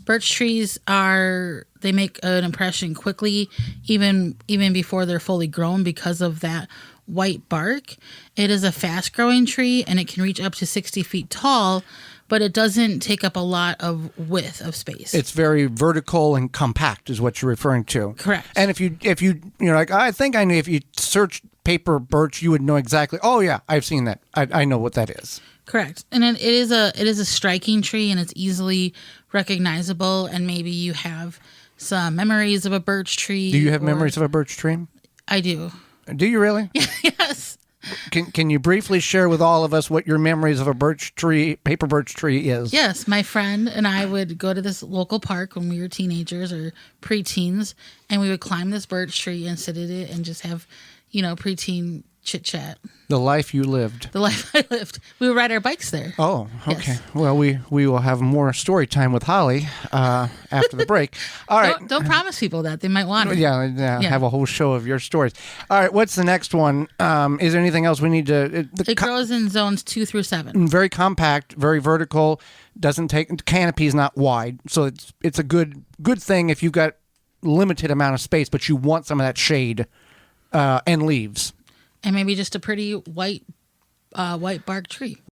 Birch trees they make an impression quickly, even before they're fully grown because of that white bark. It is a fast-growing tree, and it can reach up to 60 feet tall, but it doesn't take up a lot of width of space. It's very vertical and compact is what you're referring to. Correct. And if you're like, I think I knew, if you search paper birch, you would know exactly, oh yeah, I've seen that. I know what that is. Correct. And it is a striking tree, and it's easily recognizable, and maybe you have some memories of a birch tree. Do you have memories of a birch tree? I do. Do you really? Yes. Can you briefly share with all of us what your memories of a paper birch tree is? Yes, my friend and I would go to this local park when we were teenagers or preteens, and we would climb this birch tree and sit at it and just have, preteen chit chat. The life you lived. The life I lived. We would ride our bikes there. Oh, okay. Yes. Well, we will have more story time with Holly after the break. All right. Don't promise people that. They might want it. Yeah, have a whole show of your stories. All right, what's the next one? Is there anything else we need to... It grows in zones 2 through 7. Very compact, very vertical, canopy is not wide, so it's a good thing if you've got limited amount of space, but you want some of that shade and leaves. And maybe just a pretty white bark tree.